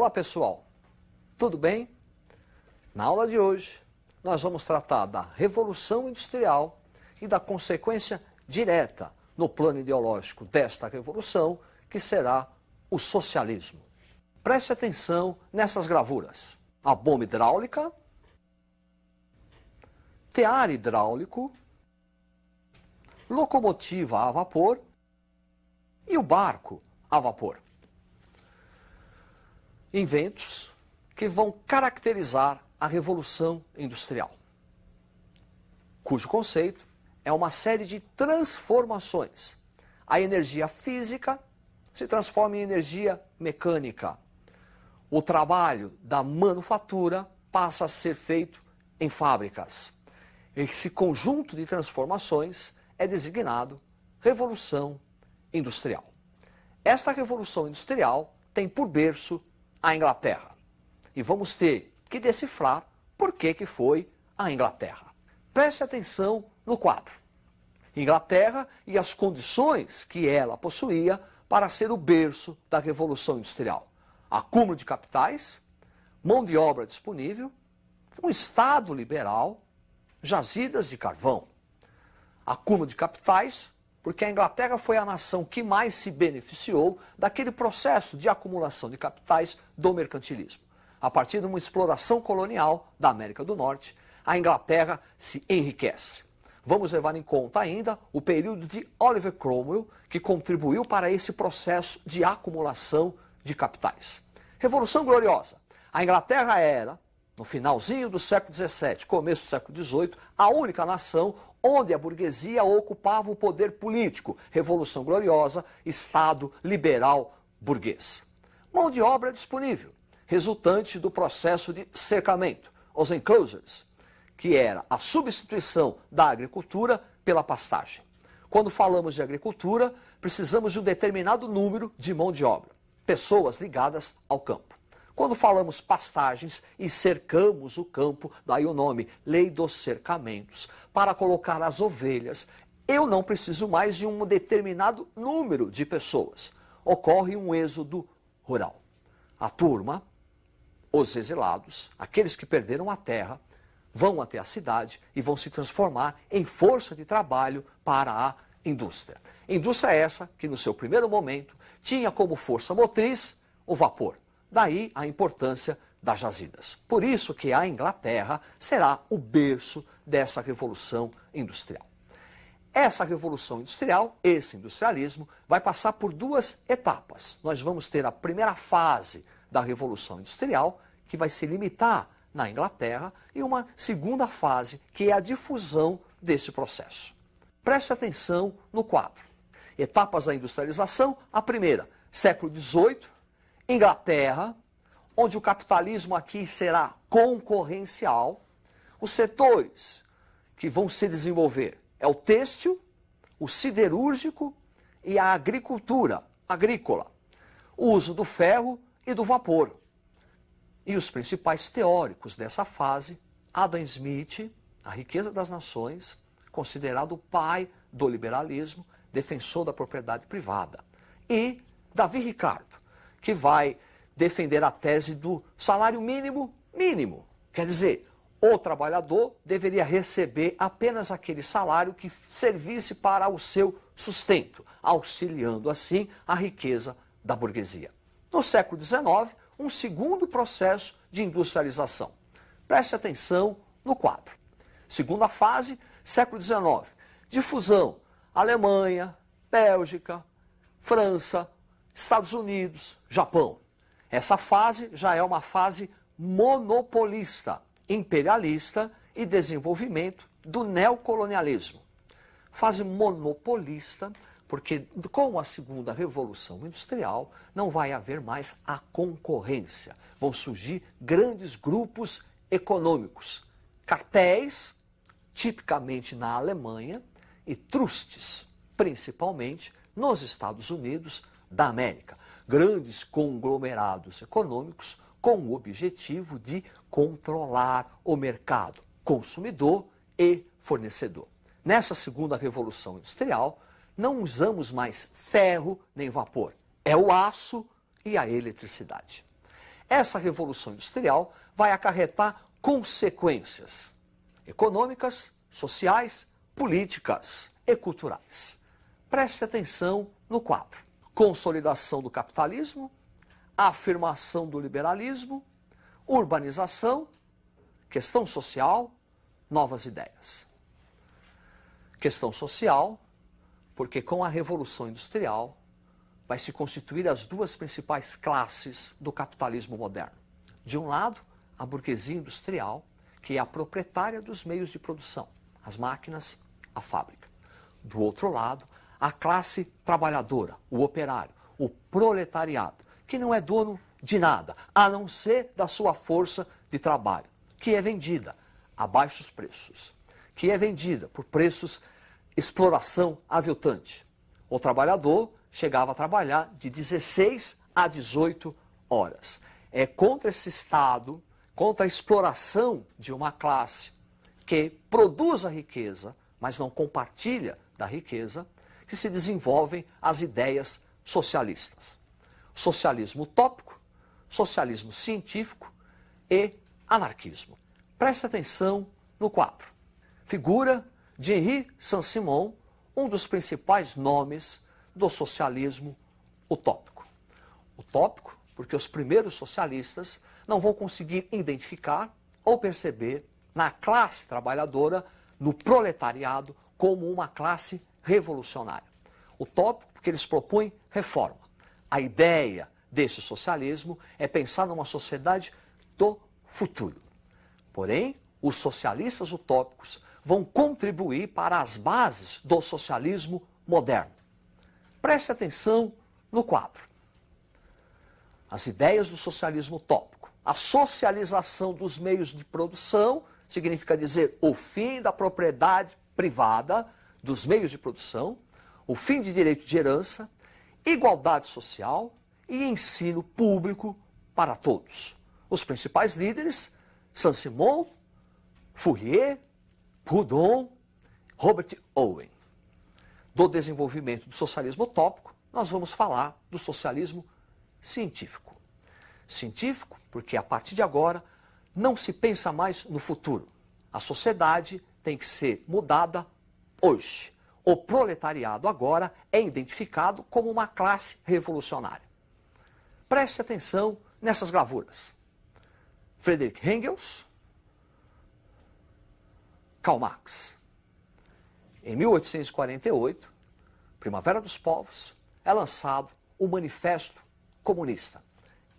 Olá pessoal, tudo bem? Na aula de hoje nós vamos tratar da Revolução Industrial e da consequência direta no plano ideológico desta revolução, que será o socialismo. Preste atenção nessas gravuras. A bomba hidráulica, tear hidráulico, locomotiva a vapor e o barco a vapor. Inventos que vão caracterizar a Revolução Industrial, cujo conceito é uma série de transformações. A energia física se transforma em energia mecânica. O trabalho da manufatura passa a ser feito em fábricas. Esse conjunto de transformações é designado Revolução Industrial. Esta Revolução Industrial tem por berço a Inglaterra. E vamos ter que decifrar por que foi a Inglaterra. Preste atenção no quadro. Inglaterra e as condições que ela possuía para ser o berço da Revolução Industrial. Acúmulo de capitais, mão de obra disponível, um Estado liberal, jazidas de carvão. Acúmulo de capitais, porque a Inglaterra foi a nação que mais se beneficiou daquele processo de acumulação de capitais do mercantilismo. A partir de uma exploração colonial da América do Norte, a Inglaterra se enriquece. Vamos levar em conta ainda o período de Oliver Cromwell, que contribuiu para esse processo de acumulação de capitais. Revolução Gloriosa. A Inglaterra era, no finalzinho do século XVII, começo do século XVIII, a única nação onde a burguesia ocupava o poder político. Revolução Gloriosa, Estado liberal burguês. Mão de obra disponível, resultante do processo de cercamento, os enclosures, que era a substituição da agricultura pela pastagem. Quando falamos de agricultura, precisamos de um determinado número de mão de obra, pessoas ligadas ao campo. Quando falamos pastagens e cercamos o campo, daí o nome, Lei dos Cercamentos, para colocar as ovelhas, eu não preciso mais de um determinado número de pessoas. Ocorre um êxodo rural. A turma, os exilados, aqueles que perderam a terra, vão até a cidade e vão se transformar em força de trabalho para a indústria. Indústria essa que, no seu primeiro momento, tinha como força motriz o vapor. Daí a importância das jazidas. Por isso que a Inglaterra será o berço dessa Revolução Industrial. Essa Revolução Industrial, esse industrialismo, vai passar por duas etapas. Nós vamos ter a primeira fase da Revolução Industrial, que vai se limitar na Inglaterra, e uma segunda fase, que é a difusão desse processo. Preste atenção no quadro. Etapas da industrialização, a primeira, século XVIII, Inglaterra, onde o capitalismo aqui será concorrencial. Os setores que vão se desenvolver é o têxtil, o siderúrgico e a agricultura agrícola. O uso do ferro e do vapor. E os principais teóricos dessa fase, Adam Smith, A Riqueza das Nações, considerado o pai do liberalismo, defensor da propriedade privada. E Davi Ricardo, que vai defender a tese do salário mínimo. Quer dizer, o trabalhador deveria receber apenas aquele salário que servisse para o seu sustento, auxiliando assim a riqueza da burguesia. No século XIX, um segundo processo de industrialização. Preste atenção no quadro. Segunda fase, século XIX. Difusão, Alemanha, Bélgica, França, Estados Unidos, Japão. Essa fase já é uma fase monopolista, imperialista e desenvolvimento do neocolonialismo. Fase monopolista, porque com a segunda Revolução Industrial não vai haver mais a concorrência. Vão surgir grandes grupos econômicos, cartéis, tipicamente na Alemanha, e trustes, principalmente nos Estados Unidos da América. Grandes conglomerados econômicos com o objetivo de controlar o mercado consumidor e fornecedor. Nessa segunda Revolução Industrial, não usamos mais ferro nem vapor. É o aço e a eletricidade. essa revolução industrial vai acarretar consequências econômicas, sociais, políticas e culturais. Preste atenção no quadro: consolidação do capitalismo, afirmação do liberalismo, urbanização, questão social, novas ideias. Questão social, porque com a Revolução Industrial vai se constituir as duas principais classes do capitalismo moderno. De um lado, a burguesia industrial, que é a proprietária dos meios de produção, as máquinas, a fábrica. Do outro lado, a classe trabalhadora, o operário, o proletariado, que não é dono de nada, a não ser da sua força de trabalho, que é vendida a baixos preços, que é vendida por preços exploração aviltante. O trabalhador chegava a trabalhar de 16 a 18 horas. É contra esse Estado, contra a exploração de uma classe que produz a riqueza, mas não compartilha da riqueza, que se desenvolvem as ideias socialistas. Socialismo utópico, socialismo científico e anarquismo. Preste atenção no quadro. Figura de Henri Saint-Simon, um dos principais nomes do socialismo utópico. Utópico porque os primeiros socialistas não vão conseguir identificar ou perceber na classe trabalhadora, no proletariado, como uma classe revolucionária. Utópico porque eles propõem reforma. A ideia desse socialismo é pensar numa sociedade do futuro. Porém, os socialistas utópicos vão contribuir para as bases do socialismo moderno. Preste atenção no quadro. As ideias do socialismo utópico. A socialização dos meios de produção significa dizer o fim da propriedade privada dos meios de produção, o fim de direito de herança, igualdade social e ensino público para todos. Os principais líderes, Saint-Simon, Fourier, Proudhon, Robert Owen. Do desenvolvimento do socialismo utópico, nós vamos falar do socialismo científico. Científico porque a partir de agora não se pensa mais no futuro. A sociedade tem que ser mudada hoje. O proletariado agora é identificado como uma classe revolucionária. Preste atenção nessas gravuras. Friedrich Engels, Karl Marx. Em 1848, Primavera dos Povos, é lançado o Manifesto Comunista.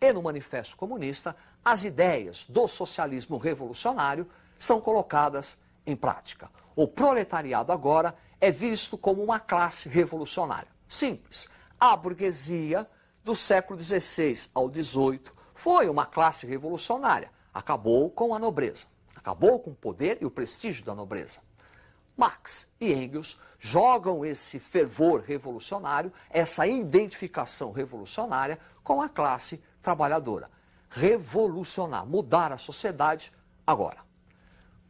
E no Manifesto Comunista, as ideias do socialismo revolucionário são colocadas em prática. O proletariado agora é visto como uma classe revolucionária. Simples. A burguesia do século XVI ao XVIII foi uma classe revolucionária. Acabou com a nobreza. Acabou com o poder e o prestígio da nobreza. Marx e Engels jogam esse fervor revolucionário, essa identificação revolucionária com a classe trabalhadora. Revolucionar, mudar a sociedade agora.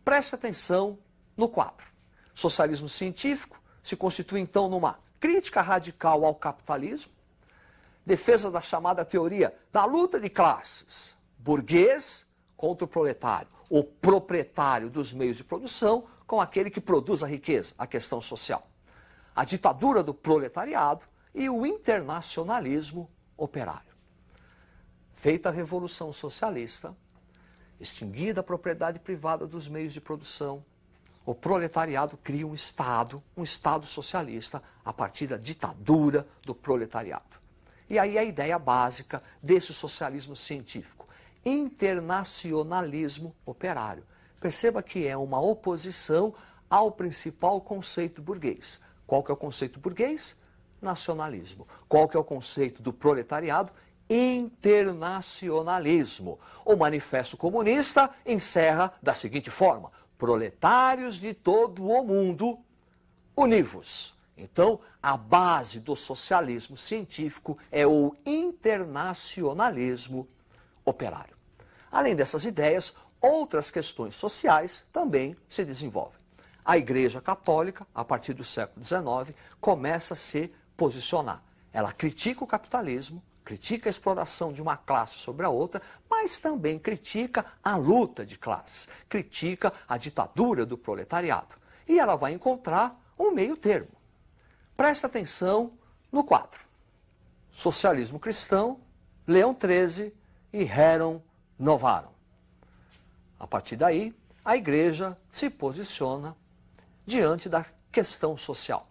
Preste atenção no quadro. Socialismo científico se constitui então numa crítica radical ao capitalismo, defesa da chamada teoria da luta de classes, burguês contra o proletário, o proprietário dos meios de produção com aquele que produz a riqueza, a questão social. A ditadura do proletariado e o internacionalismo operário. Feita a Revolução Socialista, extinguida a propriedade privada dos meios de produção, o proletariado cria um Estado socialista a partir da ditadura do proletariado. E aí a ideia básica desse socialismo científico, internacionalismo operário. Perceba que é uma oposição ao principal conceito burguês. Qual que é o conceito burguês? Nacionalismo. Qual que é o conceito do proletariado? Internacionalismo. O Manifesto Comunista encerra da seguinte forma: proletários de todo o mundo, univos. Então, a base do socialismo científico é o internacionalismo operário. Além dessas ideias, outras questões sociais também se desenvolvem. A Igreja Católica, a partir do século XIX, começa a se posicionar. Ela critica o capitalismo, critica a exploração de uma classe sobre a outra, mas também critica a luta de classes, critica a ditadura do proletariado. E ela vai encontrar um meio termo. Presta atenção no quadro. Socialismo Cristão, Leão XIII e Rerum Novarum. A partir daí, a Igreja se posiciona diante da questão social.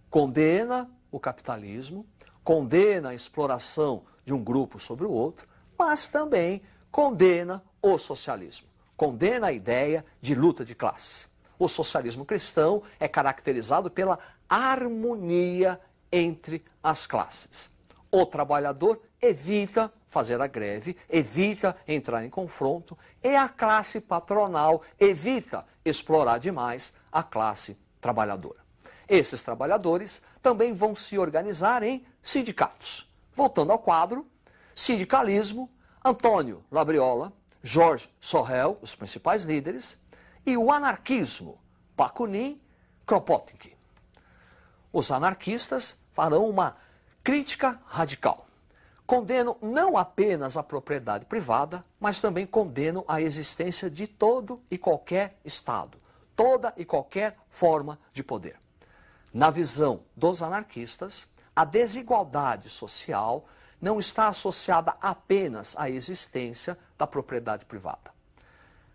Condena o capitalismo, condena a exploração de um grupo sobre o outro, mas também condena o socialismo, condena a ideia de luta de classes. O socialismo cristão é caracterizado pela harmonia entre as classes. O trabalhador evita fazer a greve, evita entrar em confronto, e a classe patronal evita explorar demais a classe trabalhadora. Esses trabalhadores também vão se organizar em sindicatos. Voltando ao quadro, sindicalismo, Antônio Labriola, Georges Sorel, os principais líderes, e o anarquismo, Bakunin, Kropotkin. Os anarquistas farão uma crítica radical. Condenam não apenas a propriedade privada, mas também condenam a existência de todo e qualquer Estado, toda e qualquer forma de poder. Na visão dos anarquistas, a desigualdade social não está associada apenas à existência da propriedade privada.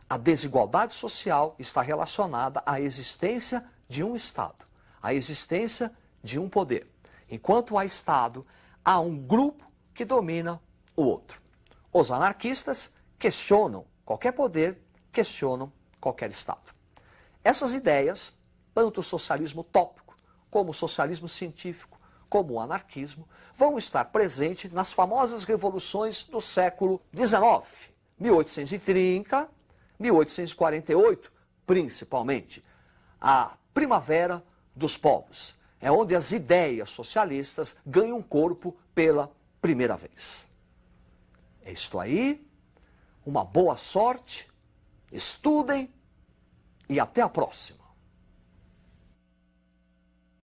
A desigualdade social está relacionada à existência de um Estado, à existência de um poder. Enquanto há Estado, há um grupo que domina o outro. Os anarquistas questionam qualquer poder, questionam qualquer Estado. Essas ideias, tanto o socialismo utópico, como o socialismo científico, como o anarquismo, vão estar presentes nas famosas revoluções do século XIX, 1830, 1848, principalmente. A Primavera dos Povos. É onde as ideias socialistas ganham corpo pela primeira vez. É isto aí, uma boa sorte, estudem e até a próxima.